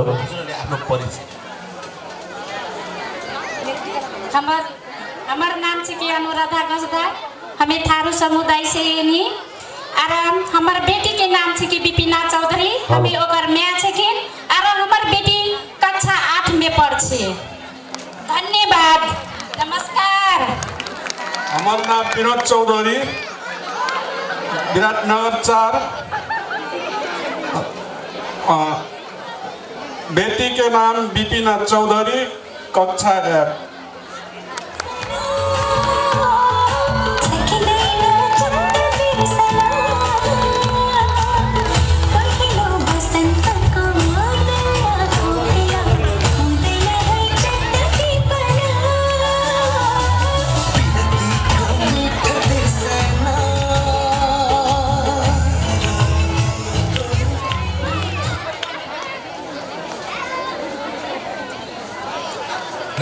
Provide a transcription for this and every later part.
ल हजुरले आफ्नो परिचय हमारा नाम है कि अनुराधा गजदा, हमें थारू समुदाय से नहीं। और हमारे बेटी के नाम है कि विपिना चौधरी, हमें ओकर मैया है कि और हमारी बेटी कक्षा 8 में पढ़े। धन्यवाद, नमस्कार। हमारा नाम विनोद चौधरी, विराटनगर 4। बेटी के नाम विपिना चौधरी, कक्षा 8।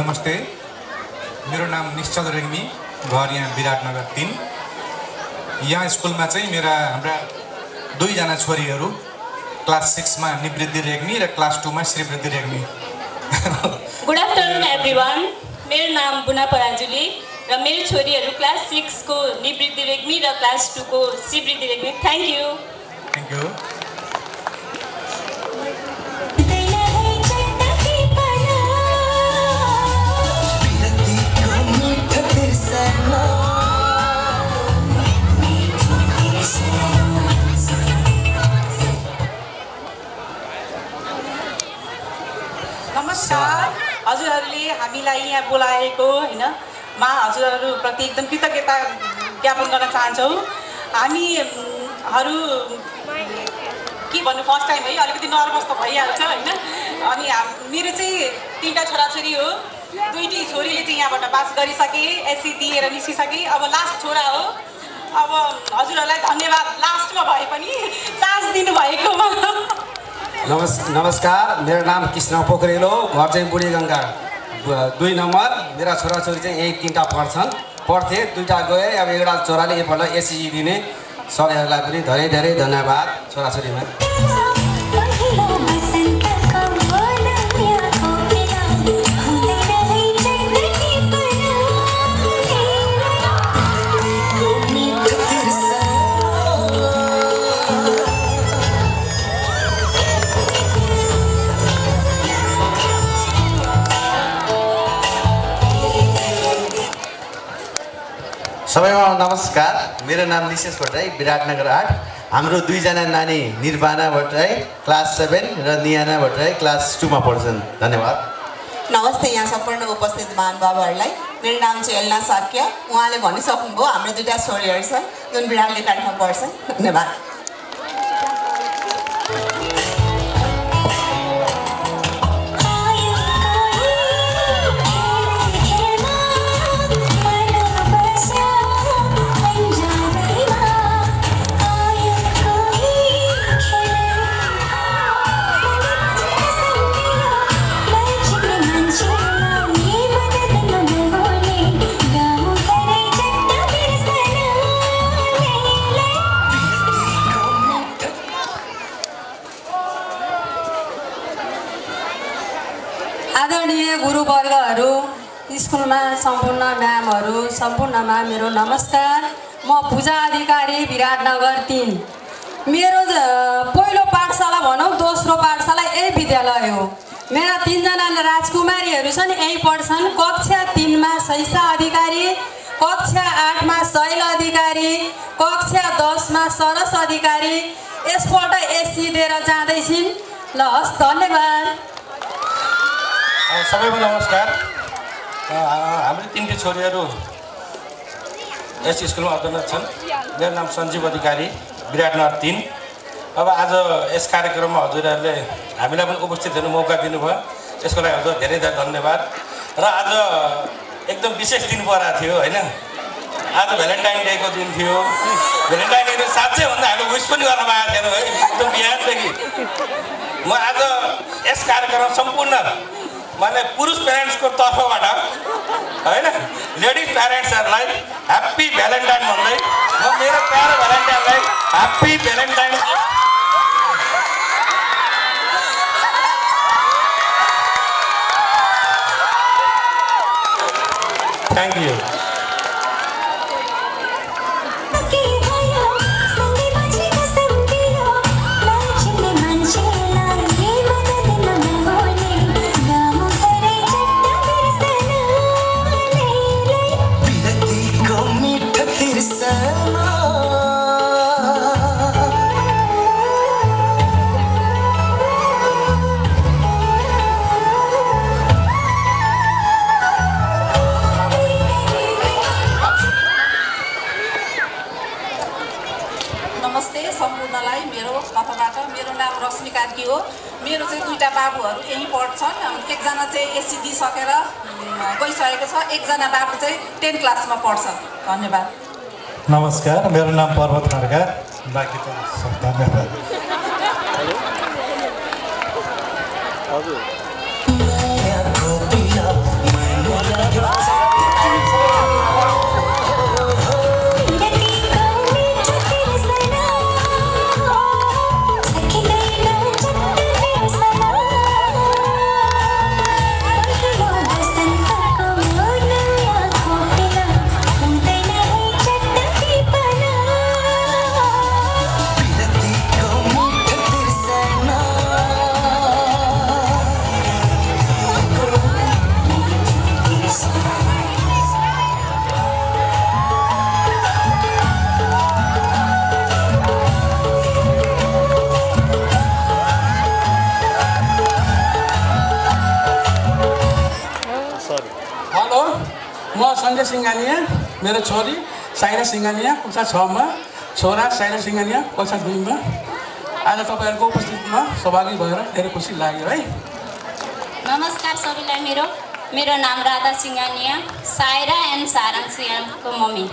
नमस्ते, मेरो नाम निश्चल रेग्मी, घर यहाँ विराटनगर 3। यहाँ स्कुलमा चाहिँ हाम्रा 2 जना छोरीहरू क्लास 6 मा निवृत्ति रेग्मी र क्लास 2 मा श्रीवृद्धि रेग्मी। गुड आफ्टरनुन एभ्रिवान, मेरो नाम बुना पराजुली र मेरो छोरीहरू क्लास 6 को निवृत्ति रेग्मी र क्लास 2 को Shrivriddhi Regmi. Thank you. Thank you. नमस्कार, हजुरहरूले हामीलाई यहाँ बोलाएको हैन मा हजुरहरूप्रति एकदम कृतज्ञता ज्ञापन गर्न चाहन्छौँ। हामीहरू के भन्नु, फर्स्ट टाइम है, अलिकति नर्भस त भइहाल्छ हैन। अनि मेरो चाहिँ 3टा छोराछोरी हो। 2टी छोरीले चाहिँ यहाँबाट पास गरिसके, एससी दिएर निस्किसके। अब लास्ट छोरा हो। अब हजुरहरूलाई धन्यवाद, लास्टमा भए पनि चान्स दिनुभएकोमा। नमस्कार, मेरो नाम कृष्ण पोखरेल हो, घर चाहिँ बुढीगङ्गा 2 नम्बर। मेरा छोराछोरी चाहिँ यही 3टा पढ्थे, 2टा गए। अब एउटा छोराले एकपल्ट एससी दिने। सबैहरूलाई पनि धेरै धेरै धन्यवाद छोराछोरीमा। सबैलाई नमस्कार, मेरो नाम निशेष भट्टराई, विराटनगर 8। हाम्रो 2 जना नानी निर्वाणा भट्टराई क्लास 7 र नियाना भट्टराई क्लास 2 मा पढ्छन्। धन्यवाद। नमस्ते, यहाँ सम्पूर्ण उपस्थित महानुभावहरूलाई। मेरो नाम चाहिँ एल्ना साक्य। उहाँले भनिसक्नुभयो, हाम्रो 2टा छोरीहरू छन् जुन विराटले काठमा पढ्छन्। धन्यवाद। आदरणीय गुरुवर्गहरू, स्कुलमा सम्पूर्ण म्यामहरू, सम्पूर्णमा मेरो नमस्कार। म पूजा अधिकारी, विराटनगर 3। मेरो पहिलो पाठशाला भनौँ, दोस्रो पाठशाला यही विद्यालय हो। मेरा 3 जना राजकुमारीहरू छन्, यही पढ्छन्। कक्षा 3 मा सैसा अधिकारी, कक्षा 8 मा शैल अधिकारी, कक्षा 10 मा सरस अधिकारी। यसपल्ट एससी दिएर जाँदैछिन्। ल हस्, धन्यवाद। सबैलाई नमस्कार। हाम्रो 3टी छोरीहरू यस स्कुलमा अध्ययनरत छन्। मेरो नाम सञ्जीव अधिकारी, विराटनगर 3। अब आज यस कार्यक्रममा हजुरहरूले हामीलाई पनि उपस्थित हुने मौका दिनुभयो, यसको लागि हजुर धेरै धेरै धन्यवाद। र आज एकदम विशेष दिन परेको थियो हैन। आज भ्यालेन्टाइन डेको दिन थियो। भ्यालेन्टाइन डे साँच्चै भन्दा हामीले विश पनि गर्न पाएको थिएन है, एकदम बिहानदेखि। म आज यस कार्यक्रम सम्पूर्ण माने पुरुष प्यारेन्ट्सको तर्फबाट हैन, लेडिज प्यारेन्ट्सहरूलाई ह्याप्पी भ्यालेन्टाइन भन्दै म मेरो प्यारो भ्यालेन्टाइनलाई ह्याप्पी भ्यालेन्टाइन नमस्ते सम्पूर्णलाई मेरो तर्फबाट। मेरो नाम रश्मि कार्की हो। मेरो चाहिँ दुईटा बाबुहरू यहीँ पढ्छन्। एकजना चाहिँ एससी दिइसकेर गइसकेको छ, एकजना बाबु चाहिँ 10 क्लासमा पढ्छ। धन्यवाद। नमस्कार, मेरो नाम पर्वत खड्का। बाँकी त सब धन्यवाद। सञ्जय सिंघानिया, मेरो छोरी साइरा सिंघानिया कक्षा 6 मा, छोरा साइरा सिंघानिया कक्षा 2 मा। आज तपाईँहरूको उपस्थितिमा सहभागी भएर धेरै खुसी लाग्यो है। नमस्कार सबैलाई। मेरो नाम राधा सिंघानिया, साइरा एन्ड सारङ सिंहको मम्मी।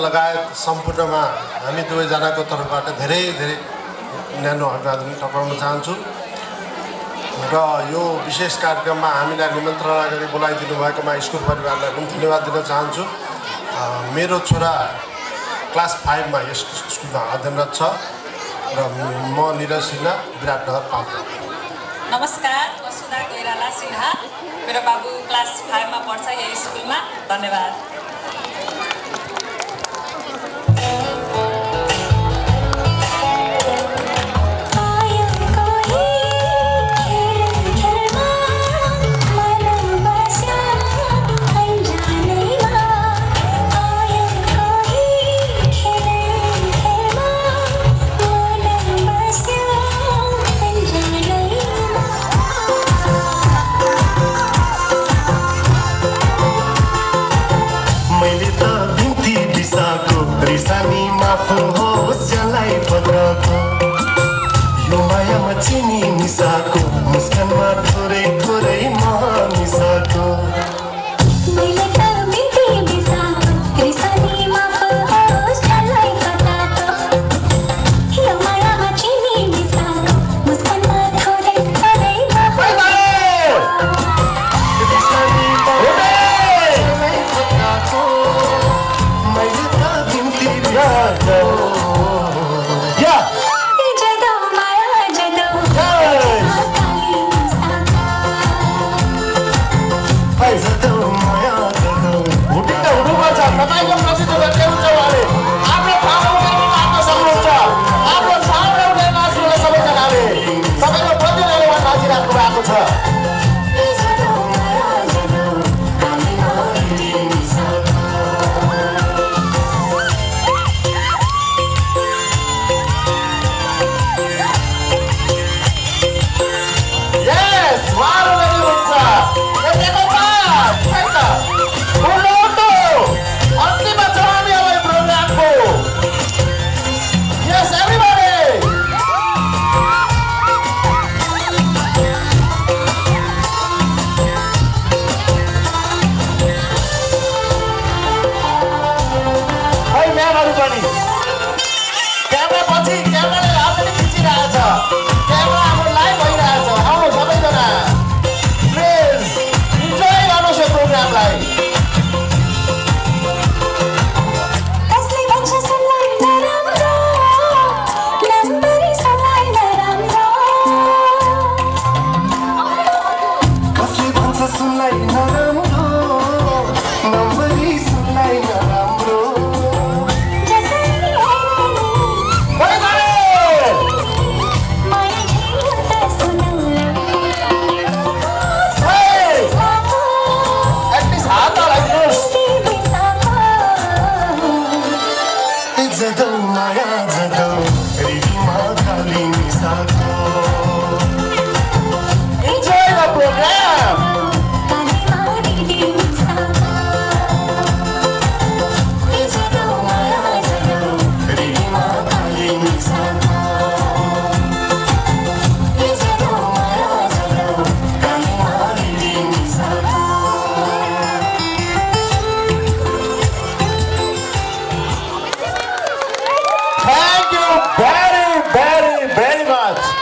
लगायत सम्पूर्णमा हामी दुवैजनाको तर्फबाट धेरै धेरै न्यानो अभिवादन टपाउन चाहन्छु र यो विशेष कार्यक्रममा हामीलाई निमन्त्रणा गरी बोलाइदिनु भएकोमा स्कुल परिवारलाई पनि धन्यवाद दिन चाहन्छु। मेरो छोरा क्लास 5 मा यस स्कुलमा अध्ययनरत छ र म निरज सिन्हा, विराटनगर 5। नमस्कार, वसुधा कोइराला सिन्हा। मेरो बाबु क्लास 5 मा पढ्छ यही स्कुलमा। धन्यवाद। चिनी मिसाको मुस्कानमा थोरै थोरै मिसाको मैले त बिन्ती बिसाको रिसानी माफ होस् जलाई बताको यो मायामा चिनी मिसाको मुस्कानमा थोरै थोरै रिसानी जलाई बताको मैले त बिन्ती बिसाको तपाईको प्रतिनिधित्व केहुन्छ भने आफ्नो ठाउँमा उठाउन सक्नुहुन्छ। आफ्नो ठाउँमा उठाउन सक्नुहुन्छ सबैजनाले। तपाईको प्रतिनिधित्व नजिराख्नु भएको छ। यस, उहाँहरू रेडी हुन्छ। यतिको बात छैन। अन्तिममा छ हामी अब यो प्रोग्रामको। यस एभ्रीबडी। है म्यामहरू पनि जगाऊ माया जगाऊ रिडीमा काली मिसाको Enjoy the program.